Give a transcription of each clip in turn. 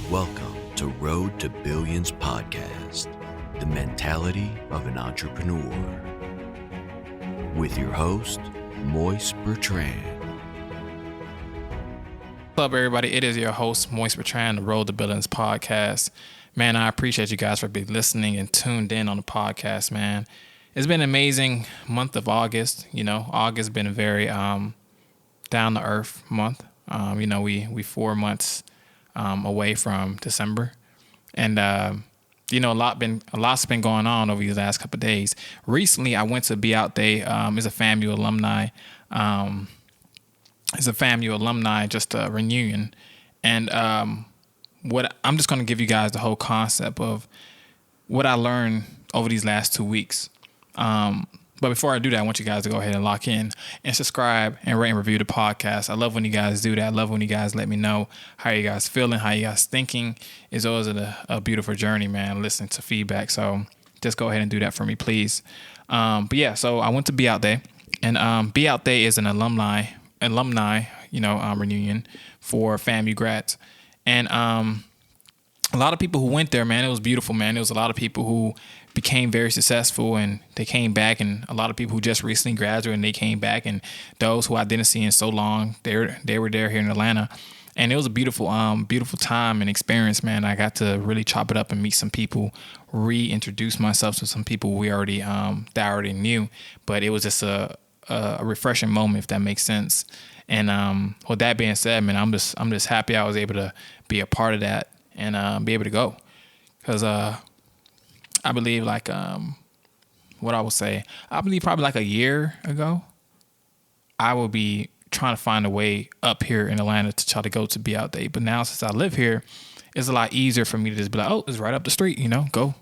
Welcome to Road to Billions podcast, the mentality of an entrepreneur. With your host, Moise Bertrand. What's up, everybody? It is your host, Moise Bertrand, the Road to Billions podcast. Man, I appreciate you guys for being listening and tuned in on the podcast, man. It's been an amazing month of August. You know, August has been a very down-to-earth month. We 4 months away from December. And, a lot's been going on over these last couple of days. Recently, I went to Be Out Day. It's a FAMU alumni. Just a reunion. And I'm just going to give you guys the whole concept of what I learned over these last 2 weeks. But before I do that, I want you guys to go ahead and lock in and subscribe and rate and review the podcast. I love when you guys do that. I love when you guys let me know how you guys feeling, how you guys thinking. It's always a beautiful journey, man, listening to feedback. So just go ahead and do that for me, please. So I went to Be Out Day, and Be Out Day is an alumni, reunion for FAMU grads. And a lot of people who went there, man, it was beautiful, man. There was a lot of people who became very successful and they came back, and a lot of people who just recently graduated and they came back, and those who I didn't see in so long, they were there here in Atlanta. And it was a beautiful time and experience, man. I got to really chop it up and meet some people, reintroduce myself to some people we already that I already knew. But it was just a refreshing moment, if that makes sense. And with that being said, man, I'm just happy I was able to be a part of that and be able to go, because I believe probably like a year ago, I will be trying to find a way up here in Atlanta to try to go to Be Out Day. But now since I live here, it's a lot easier for me to just be like, oh, it's right up the street, go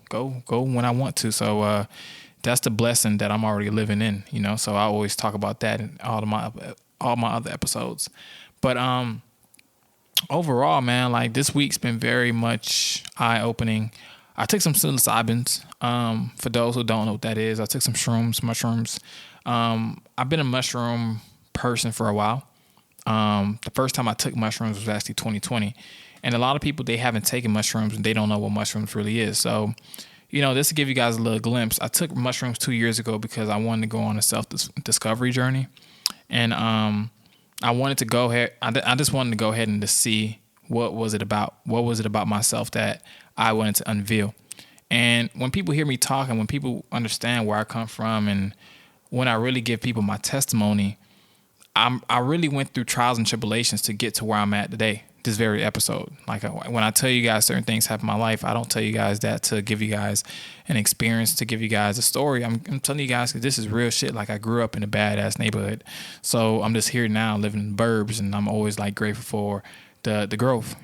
when I want to. So that's the blessing that I'm already living in, So I always talk about that in all my other episodes. But overall, man, like this week's been very much eye-opening. I took some psilocybins. For those who don't know what that is, I took some mushrooms. I've been a mushroom person for a while. The first time I took mushrooms was actually 2020. And a lot of people, they haven't taken mushrooms and they don't know what mushrooms really is. So, just to give you guys a little glimpse, I took mushrooms 2 years ago because I wanted to go on a self-discovery journey. And I wanted to go ahead. I just wanted to go ahead and to see what was it about myself that I wanted to unveil. And when people hear me talk and when people understand where I come from, and when I really give people my testimony, I really went through trials and tribulations to get to where I'm at today, this very episode. Like when I tell you guys certain things happen in my life, I don't tell you guys that to give you guys an experience, to give you guys a story. I'm telling you guys, because this is real shit. Like I grew up in a badass neighborhood. So I'm just here now living in the burbs, and I'm always like grateful for the growth,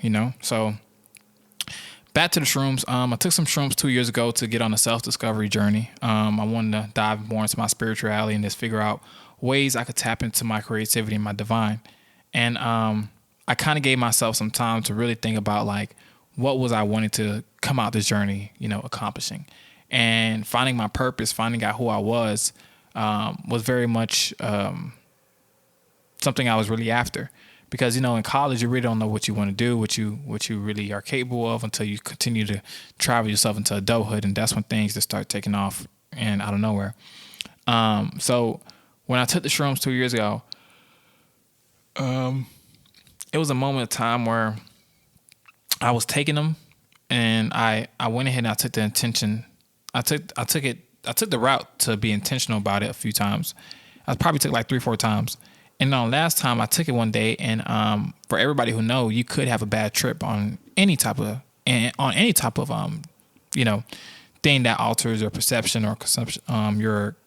So back to the shrooms. I took some shrooms 2 years ago to get on a self-discovery journey. I wanted to dive more into my spirituality and just figure out ways I could tap into my creativity and my divine. And I kind of gave myself some time to really think about like what was I wanting to come out this journey, accomplishing. And finding my purpose, finding out who I was very much something I was really after. Because, in college, you really don't know what you want to do, what you really are capable of until you continue to travel yourself into adulthood. And that's when things just start taking off and out of nowhere. So when I took the shrooms 2 years ago, it was a moment of time where I was taking them, and I went ahead and I took the intention. I took the route to be intentional about it a few times. I probably took like 3-4 times. And last time I took it one day, and for everybody who know, you could have a bad trip on any type of thing that alters your perception or consumption, your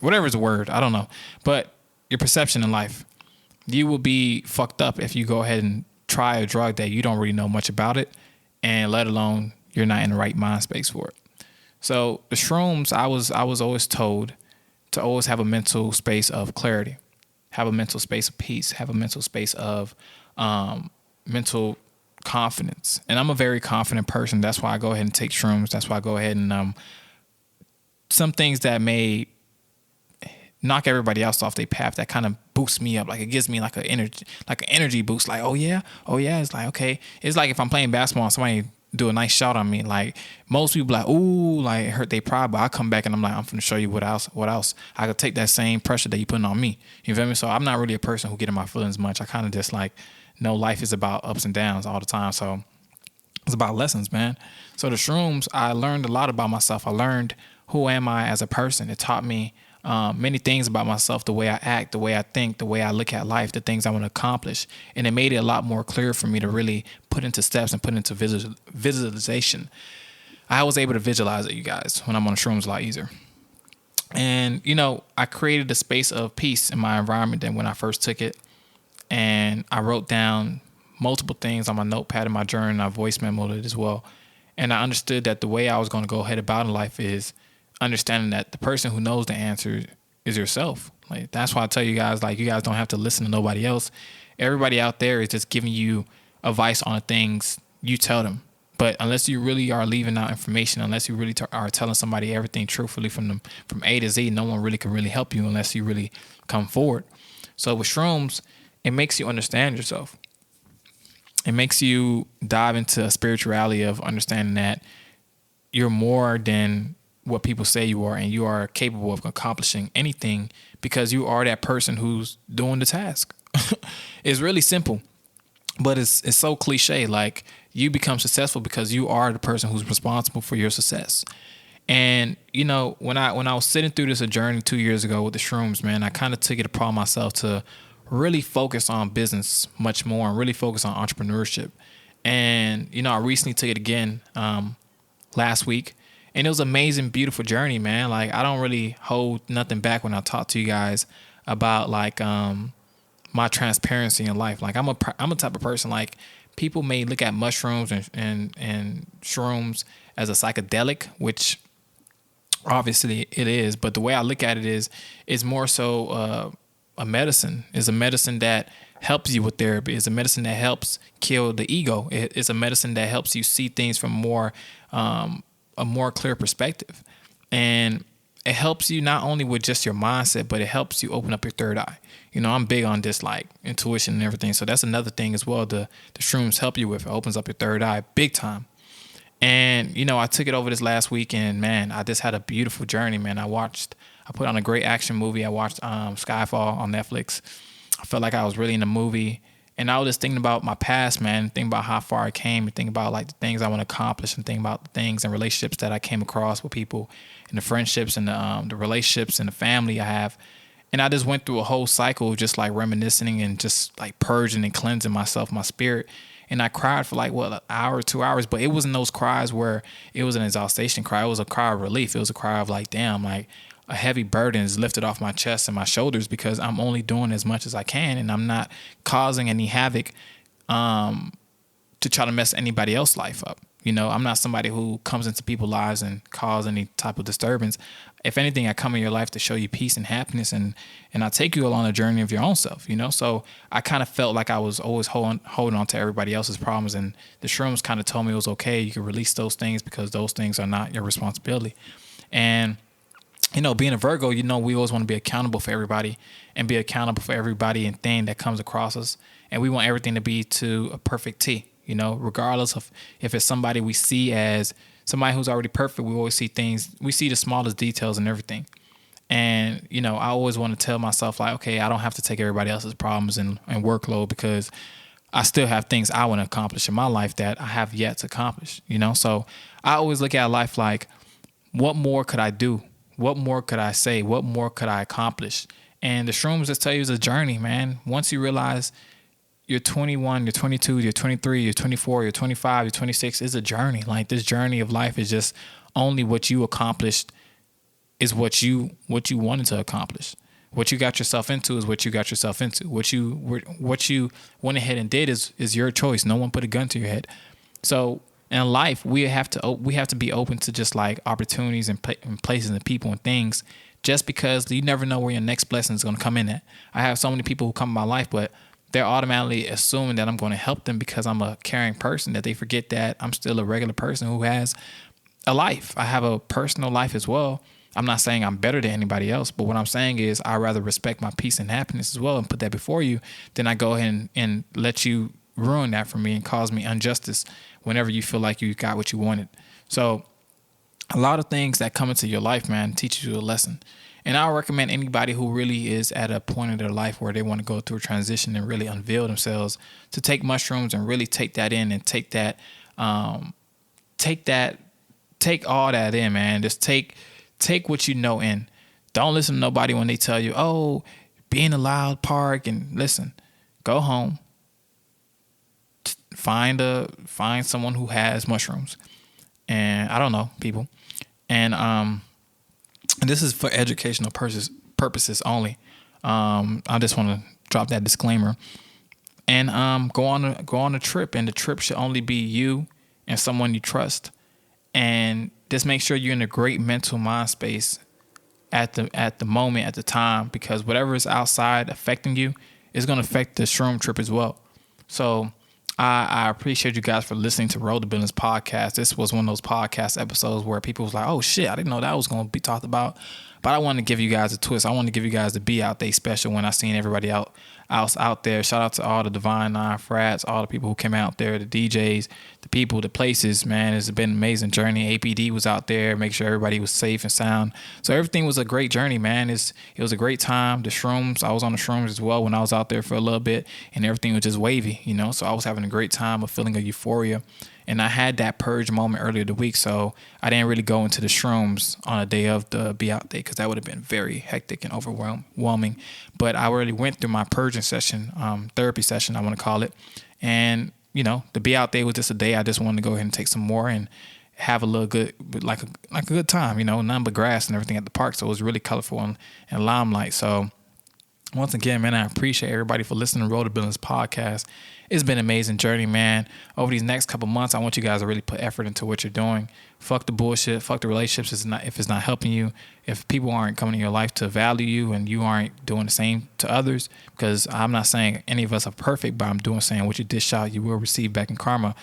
whatever is the word, I don't know, but your perception in life. You will be fucked up if you go ahead and try a drug that you don't really know much about it, and let alone you're not in the right mind space for it. So the shrooms, I was always told to always have a mental space of clarity, have a mental space of peace, have a mental space of mental confidence. And I'm a very confident person. That's why I go ahead and take shrooms. That's why I go ahead and some things that may knock everybody else off their path, that kind of boosts me up. Like it gives me like an energy boost. Like, oh yeah. It's like, okay. It's like if I'm playing basketball and somebody do a nice shot on me, like most people like, ooh, like it hurt their pride, but I come back and I'm like, I'm finna show you what else. I could take that same pressure that you putting on me. You feel me? So I'm not really a person who get in my feelings much. I kind of just like know life is about ups and downs all the time. So it's about lessons, man. So the shrooms, I learned a lot about myself. I learned who am I as a person. It taught me many things about myself, the way I act, the way I think, the way I look at life, the things I want to accomplish. And it made it a lot more clear for me to really put into steps and put into visualization. I was able to visualize it, you guys, when I'm on shrooms a lot easier. And, you know, I created a space of peace in my environment than when I first took it. And I wrote down multiple things on my notepad in my journal, and I voice memoed it as well. And I understood that the way I was going to go ahead about in life is understanding that the person who knows the answer is yourself. Like that's why I tell you guys, like you guys don't have to listen to nobody else. Everybody out there is just giving you advice on the things you tell them. But unless you really are leaving out information, unless you really are telling somebody everything truthfully from A to Z, no one really can really help you unless you really come forward. So with shrooms, it makes you understand yourself. It makes you dive into a spirituality of understanding that you're more than what people say you are, and you are capable of accomplishing anything because you are that person who's doing the task. It's really simple, but it's so cliche. Like you become successful because you are the person who's responsible for your success. And you know, when I was sitting through this journey 2 years ago with the shrooms, man, I kind of took it upon myself to really focus on business much more and really focus on entrepreneurship. And you know, I recently took it again last week. And it was an amazing, beautiful journey, man. Like I don't really hold nothing back when I talk to you guys about like my transparency in life. Like I'm a type of person, like people may look at mushrooms and shrooms as a psychedelic, which obviously it is. But the way I look at it is more so a medicine. It's a medicine that helps you with therapy. It's a medicine that helps kill the ego. It's a medicine that helps you see things from a more clear perspective. And it helps you not only with just your mindset, but it helps you open up your third eye. You know, I'm big on this like intuition and everything. So that's another thing as well. The shrooms help you with. It opens up your third eye big time. And, you know, I took it over this last week and man, I just had a beautiful journey, man. I put on a great action movie. I watched Skyfall on Netflix. I felt like I was really in the movie. And I was just thinking about my past, man, thinking about how far I came, and thinking about like the things I want to accomplish, and thinking about the things and relationships that I came across with people, and the friendships and the relationships and the family I have. And I just went through a whole cycle of just like reminiscing and just like purging and cleansing myself, my spirit. And I cried for like, an hour, 2 hours, but it wasn't those cries where it was an exhaustion cry. It was a cry of relief. It was a cry of like, damn, like a heavy burden is lifted off my chest and my shoulders because I'm only doing as much as I can, and I'm not causing any havoc to try to mess anybody else's life up. You know, I'm not somebody who comes into people's lives and cause any type of disturbance. If anything, I come in your life to show you peace and happiness, and I take you along a journey of your own self, you know? So I kind of felt like I was always holding on to everybody else's problems, and the shrooms kind of told me it was okay. You can release those things because those things are not your responsibility. And you know, being a Virgo, you know, we always want to be accountable for everybody and be accountable for everybody and thing that comes across us. And we want everything to be to a perfect T, you know, regardless of if it's somebody we see as somebody who's already perfect. We always see things, we see the smallest details and everything. And, you know, I always want to tell myself like, okay, I don't have to take everybody else's problems and workload because I still have things I want to accomplish in my life that I have yet to accomplish, you know? So I always look at life like, what more could I do? What more could I say? What more could I accomplish? And the shrooms just tell you it's a journey, man. Once you realize you're 21, you're 22, you're 23, you're 24, you're 25, you're 26, it's a journey. Like this journey of life is just only what you accomplished is what you wanted to accomplish. What you got yourself into is what you got yourself into. What you went ahead and did is your choice. No one put a gun to your head. So in life, we have to be open to just like opportunities and places and people and things, just because you never know where your next blessing is going to come in at. I have so many people who come in my life, but they're automatically assuming that I'm going to help them because I'm a caring person, that they forget that I'm still a regular person who has a life. I have a personal life as well. I'm not saying I'm better than anybody else, but what I'm saying is I rather respect my peace and happiness as well and put that before you than I go ahead and let you ruin that for me and cause me injustice whenever you feel like you got what you wanted. So a lot of things that come into your life, man, teach you a lesson. And I recommend anybody who really is at a point in their life where they want to go through a transition and really unveil themselves to take mushrooms and really take that in and take all that in, man. Just take what you know in. Don't listen to nobody when they tell you, oh, be in a loud park. And listen, go home. Find someone who has mushrooms. And I don't know, people. And this is for educational purposes only. I just want to drop that disclaimer. And go on a trip, and the trip should only be you and someone you trust. And just make sure you're in a great mental mind space at the moment, at the time, because whatever is outside affecting you is going to affect the Shroom trip as well. So I appreciate you guys for listening to Road to Billions podcast. This was one of those podcast episodes where people was like, oh shit, I didn't know that was going to be talked about. But I wanted to give you guys a twist. I want to give you guys the Be Out Day special when I seen everybody out there. Shout out to all the Divine Nine frats, all the people who came out there, the DJs, the people, the places, man. It's been an amazing journey. APD was out there, make sure everybody was safe and sound. So everything was a great journey, man. It was a great time. The shrooms, I was on the shrooms as well when I was out there for a little bit, and everything was just wavy, you know. So I was having a great time, a feeling of euphoria. And I had that purge moment earlier the week, so I didn't really go into the shrooms on a day of the Be Out Day because that would have been very hectic and overwhelming. But I already went through my purging session, therapy session, I want to call it. And, you know, the Be Out Day was just a day I just wanted to go ahead and take some more and have a little good, like a good time, you know, nothing but grass and everything at the park. So it was really colorful and limelight. So once again, man, I appreciate everybody for listening to Road to Billions podcast. It's been an amazing journey, man. Over these next couple months, I want you guys to really put effort into what you're doing. Fuck the bullshit. Fuck the relationships if it's not helping you. If people aren't coming in your life to value you and you aren't doing the same to others, because I'm not saying any of us are perfect, but I'm saying what you dish out, you will receive back in karma.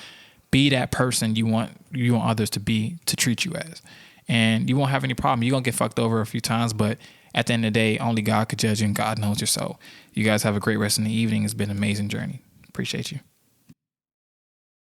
Be that person you want others to treat you as. And you won't have any problem. You're going to get fucked over a few times, but at the end of the day, only God could judge you and God knows your soul. You guys have a great rest of the evening. It's been an amazing journey. Appreciate you.